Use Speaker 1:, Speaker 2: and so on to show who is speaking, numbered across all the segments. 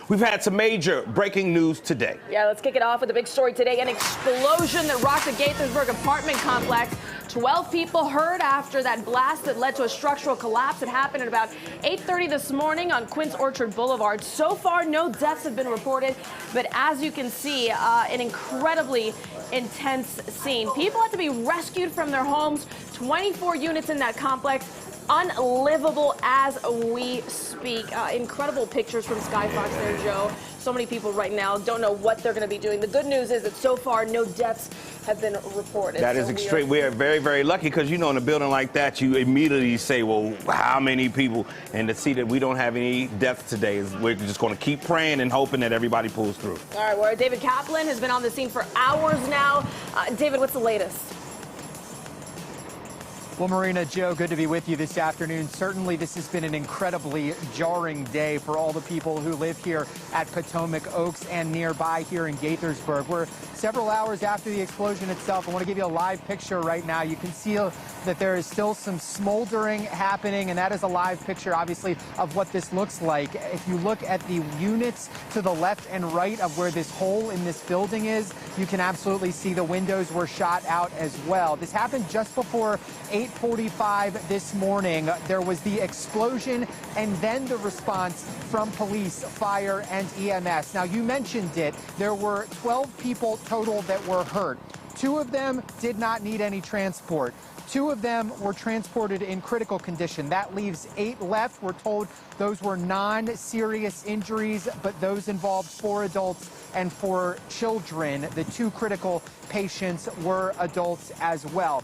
Speaker 1: We've had some major breaking news today.
Speaker 2: Yeah, let's kick it off with a big story today. An explosion that rocked the Gaithersburg apartment complex. 12 people hurt after that blast that led to a structural collapse. It happened at about 8:30 this morning on Quince Orchard Boulevard. So far, no deaths have been reported, but as you can see, an incredibly intense scene. People had to be rescued from their homes. 24 units in that complex. Unlivable as we speak. Incredible pictures from Sky Fox there, Joe. So many people right now don't know what they're going to be doing. The good news is that so far no deaths have been reported.
Speaker 1: That is extreme. We are very, very lucky because, you know, in a building like that, you immediately say, well, how many people? And to see that we don't have any deaths today, we're just going to keep praying and hoping that everybody pulls through.
Speaker 2: All right, well, David Kaplan has been on the scene for hours now. David, what's the latest?
Speaker 3: Well, Marina, Joe, good to be with you this afternoon. Certainly, this has been an incredibly jarring day for all the people who live here at Potomac Oaks and nearby here in Gaithersburg. We're several hours after the explosion itself. I want to give you a live picture right now. You can see that there is still some smoldering happening, and that is a live picture, obviously, of what this looks like. If you look at the units to the left and right of where this hole in this building is, you can absolutely see the windows were shot out as well. This happened just before 8:45 this morning. There was the explosion and then the response from police, fire, and EMS. Now, you mentioned it. There were 12 people total that were hurt. 2 of them did not need any transport. 2 of them were transported in critical condition. That leaves 8 left. We're told those were non-serious injuries, but those involved 4 adults and 4 children. The 2 critical patients were adults as well.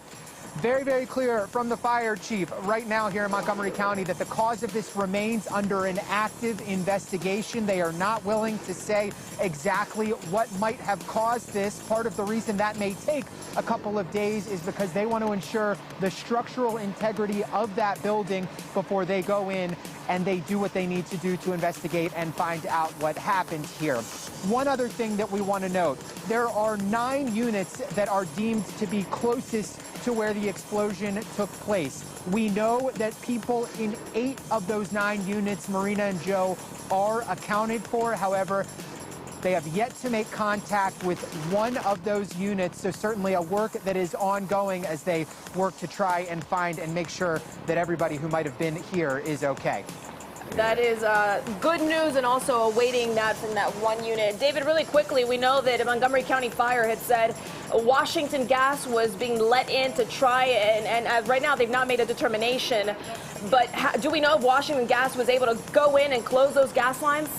Speaker 3: Very, very clear from the fire chief right now here in Montgomery County that the cause of this remains under an active investigation. They are not willing to say exactly what might have caused this. Part of the reason that may take a couple of days is because they want to ensure the structural integrity of that building before they go in and they do what they need to do to investigate and find out what happened here. One other thing that we want to note, there are 9 units that are deemed to be closest to where the explosion took place. We know that people in 8 of those 9 units, Marina and Joe, are accounted for. However, they have yet to make contact with one of those units, so certainly a work that is ongoing as they work to try and find and make sure that everybody who might have been here is okay.
Speaker 2: That is good news, and also awaiting that from that one unit. David, really quickly, we know that Montgomery County Fire had said Washington Gas was being let in to try, and right now they've not made a determination. But do we know if Washington Gas was able to go in and close those gas lines?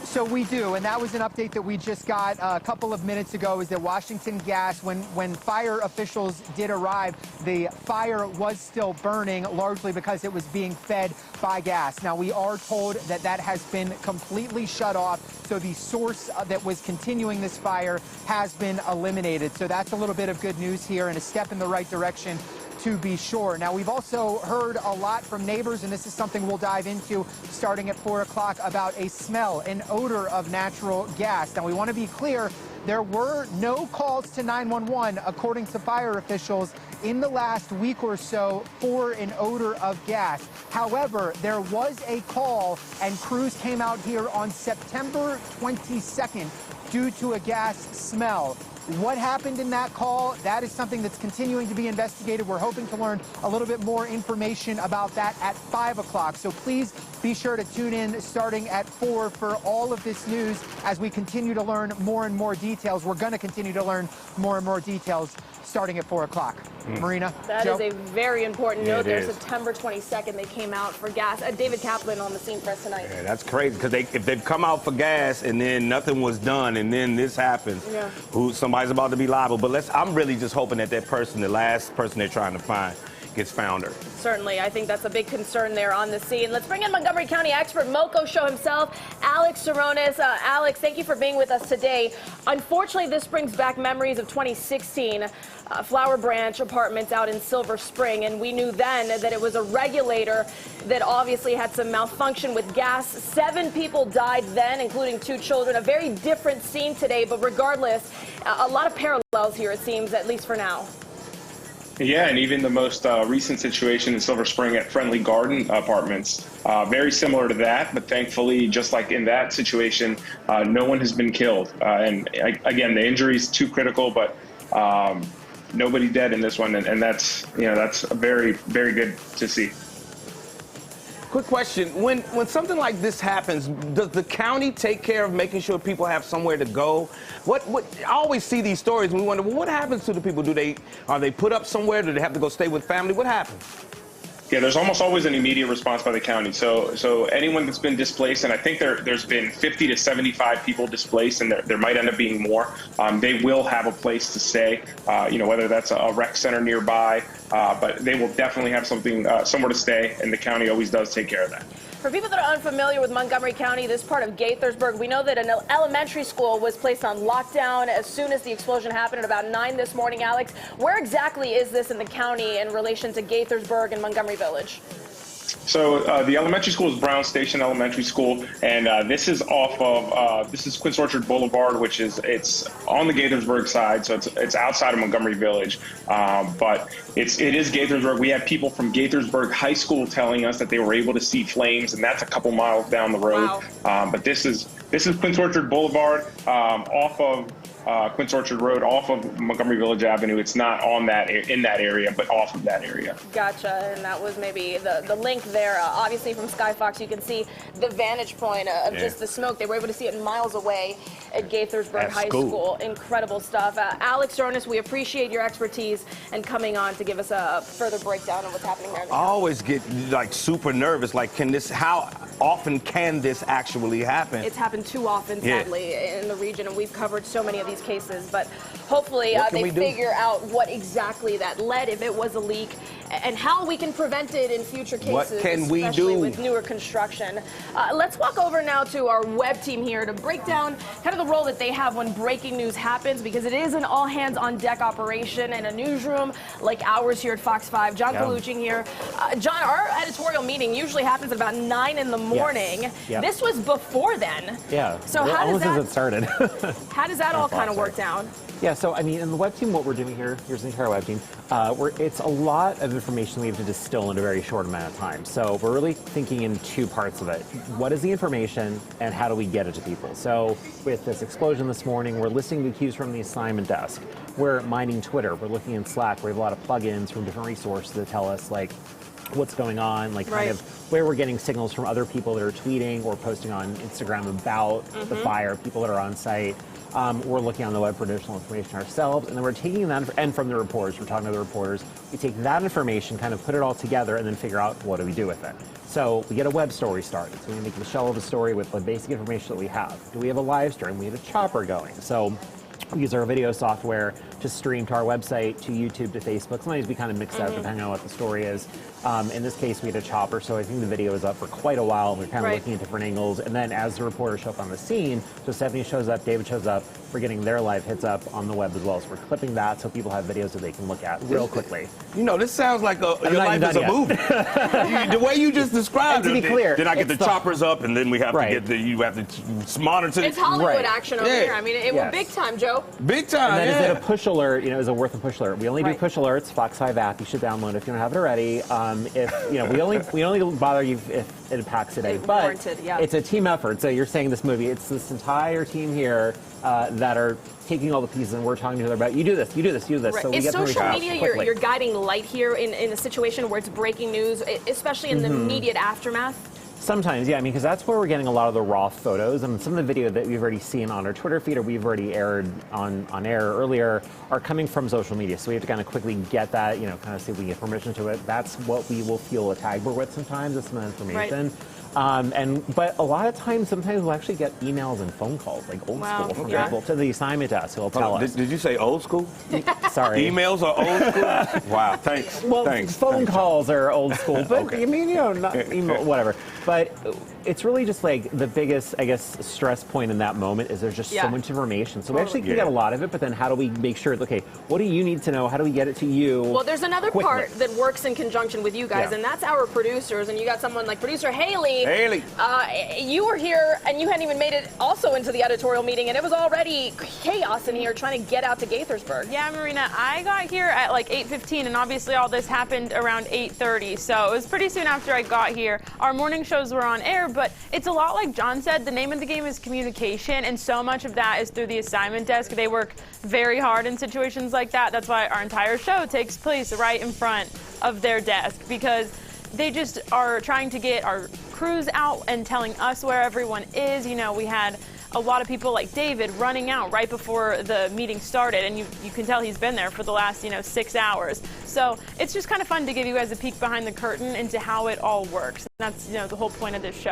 Speaker 3: So we do, and that was an update that we just got a couple of minutes ago, is that Washington Gas, when fire officials did arrive, the fire was still burning, largely because it was being fed by gas. Now, we are told that that has been completely shut off, so the source that was continuing this fire has been eliminated. So that's a little bit of good news here and a step in the right direction, to be sure. Now, we've also heard a lot from neighbors, and this is something we'll dive into starting at 4 o'clock, about a smell, an odor of natural gas. Now, we want to be clear, there were no calls to 911, according to fire officials, in the last week or so for an odor of gas. However, there was a call, and crews came out here on September 22nd due to a gas smell. What happened in that call? That is something that's continuing to be investigated. We're hoping to learn a little bit more information about that at 5 o'clock. So please be sure to tune in starting at 4 for all of this news as we continue to learn more and more details. We're going to continue to learn more and more details starting at 4 o'clock. Marina?
Speaker 2: That
Speaker 3: Joe?
Speaker 2: is a very important note.
Speaker 1: Yeah,
Speaker 2: There's September 22nd they came out for gas. David Kaplan on the scene for us tonight.
Speaker 1: Yeah, that's crazy, because if they've come out for gas and then nothing was done and then this happens, somebody's about to be liable. But I'm really just hoping that person, the last person they're trying to find, gets found.
Speaker 2: Certainly, I think that's a big concern there on the scene. Let's bring in Montgomery County expert, Moco Show himself, Alex Saronis. Alex, thank you for being with us today. Unfortunately, this brings back memories of 2016, Flower Branch Apartments out in Silver Spring, and we knew then that it was a regulator that obviously had some malfunction with gas. 7 people died then, including 2 children. A very different scene today, but regardless, a lot of parallels here, it seems, at least for now.
Speaker 4: Yeah, and even the most recent situation in Silver Spring at Friendly Garden Apartments, very similar to that, but thankfully, just like in that situation, no one has been killed. And again, the injury is too critical, but nobody dead in this one, and that's that's very, very good to see.
Speaker 1: Quick question: when something like this happens, does the county take care of making sure people have somewhere to go? What I always see these stories and we wonder, well, what happens to the people? Are they put up somewhere? Do they have to go stay with family? What happens?
Speaker 4: Yeah, there's almost always an immediate response by the county. So anyone that's been displaced, and I think there's been 50 to 75 people displaced, and there might end up being more. They will have a place to stay, whether that's a rec center nearby, but they will definitely have somewhere to stay, and the county always does take care of that.
Speaker 2: For people that are unfamiliar with Montgomery County, this part of Gaithersburg, we know that an elementary school was placed on lockdown as soon as the explosion happened at about 9 this morning. Alex, where exactly is this in the county in relation to Gaithersburg and Montgomery Village?
Speaker 4: So the elementary school is Brown Station Elementary School, and this is off of this is Quince Orchard Boulevard, which it's on the Gaithersburg side, so it's outside of Montgomery Village, but it is Gaithersburg. We have people from Gaithersburg High School telling us that they were able to see flames, and that's a couple miles down the road. Wow. But this is Quince Orchard Boulevard, off of Quince Orchard Road, off of Montgomery Village Avenue. It's not in that area, but off of that area.
Speaker 2: Gotcha, and that was maybe the link there. Obviously, from Skyfox, you can see the vantage point of just the smoke. They were able to see it miles away at Gaithersburg High School. Incredible stuff. Alex Jonas, we appreciate your expertise and coming on to give us a further breakdown of what's happening there.
Speaker 1: I always get super nervous. Like, how often can this actually happen?
Speaker 2: It's happened too often, sadly, in the region, and we've covered so many of these cases, but hopefully they figure out what exactly that led, if it was a leak, and how we can prevent it in future cases.
Speaker 1: What can we do?
Speaker 2: Especially with newer construction. Let's walk over now to our web team here to break down kind of the role that they have when breaking news happens, because it is an all-hands-on-deck operation and a newsroom like ours here at Fox 5. John Kaluching here. John, our editorial meeting usually happens at about 9 in the morning.
Speaker 5: Yes. Yep.
Speaker 2: This was before then.
Speaker 5: Yeah.
Speaker 2: So how does
Speaker 5: as it started.
Speaker 2: How does that all kind of work down?
Speaker 5: Yeah, so I mean, in the web team, what we're doing here's the entire web team. It's a lot of information we have to distill in a very short amount of time. So we're really thinking in two parts of it. What is the information, and how do we get it to people? So with this explosion this morning, we're listening to cues from the assignment desk. We're mining Twitter. We're looking in Slack. We have a lot of plugins from different resources that tell us what's going on, kind of where we're getting signals from other people that are tweeting or posting on Instagram about the fire, people that are on site. We're looking on the web for additional information ourselves, and then we're taking that, and from the reporters, we're talking to the reporters, we take that information, kind of put it all together, and then figure out what do we do with it. So we get a web story started. So we make the shell of a story with the basic information that we have. Do we have a live stream? We have a chopper going. So we use our video software to stream to our website, to YouTube, to Facebook. Sometimes we kind of mix that depending on what the story is. In this case, we had a chopper, so I think the video is up for quite a while. We're kind of looking at different angles. And then as the reporters show up on the scene, so Stephanie shows up, David shows up, we're getting their live hits up on the web as well. So we're clipping that so people have videos that they can look at real quickly.
Speaker 1: This sounds like your life is a movie. The way you just described
Speaker 5: it. To be clear,
Speaker 1: then I get the choppers up, and then we have to get you have to monitor.
Speaker 2: It's Hollywood action over here. I mean, it was big time, Joe.
Speaker 1: Big time.
Speaker 5: And then is it a push alert? Is it worth a push alert? We only do push alerts. Fox 5 app. You should download it if you don't have it already. We only bother you if it impacts today, but it's a team effort. So you're saying this movie, it's this entire team here that are taking all the pieces, and we're talking to each other about you do this, you do this, you do this.
Speaker 2: Right.
Speaker 5: So we
Speaker 2: Is
Speaker 5: get
Speaker 2: social media your guiding light here in a situation where it's breaking news, especially in the immediate aftermath?
Speaker 5: Sometimes, yeah, because that's where we're getting a lot of the raw photos, and some of the video that we've already seen on our Twitter feed or we've already aired on air earlier are coming from social media. So we have to kind of quickly get that, kind of see if we get permission to it. That's what we will fuel a tag board with sometimes, is some information. But a lot of times, sometimes we'll actually get emails and phone calls, like old school from people to the assignment desk who will tell us.
Speaker 1: Did you say old school?
Speaker 5: Sorry.
Speaker 1: Emails are old school? Wow, thanks.
Speaker 5: Well, phone calls are old school, but not email, whatever. But it's really just like the biggest, I guess, stress point in that moment is there's just so much information. So we actually can get a lot of it, but then how do we make sure, okay, what do you need to know? How do we get it to you?
Speaker 2: Well, there's another part that works in conjunction with you guys, and that's our producers. And you got someone like producer Haley.
Speaker 1: Haley.
Speaker 2: You were here, and you hadn't even made it also into the editorial meeting, and it was already chaos in here trying to get out to Gaithersburg.
Speaker 6: Yeah, Marina, I got here at like 8:15, and obviously all this happened around 8:30, so it was pretty soon after I got here. Our morning shows were on air, but it's a lot like John said. The name of the game is communication, and so much of that is through the assignment desk. They work very hard in situations like that. That's why our entire show takes place right in front of their desk, because they just are trying to get our crews out and telling us where everyone is. You know, we had a lot of people like David running out right before the meeting started, and you can tell he's been there for the last 6 hours. So it's just kind of fun to give you guys a peek behind the curtain into how it all works. And that's the whole point of this show.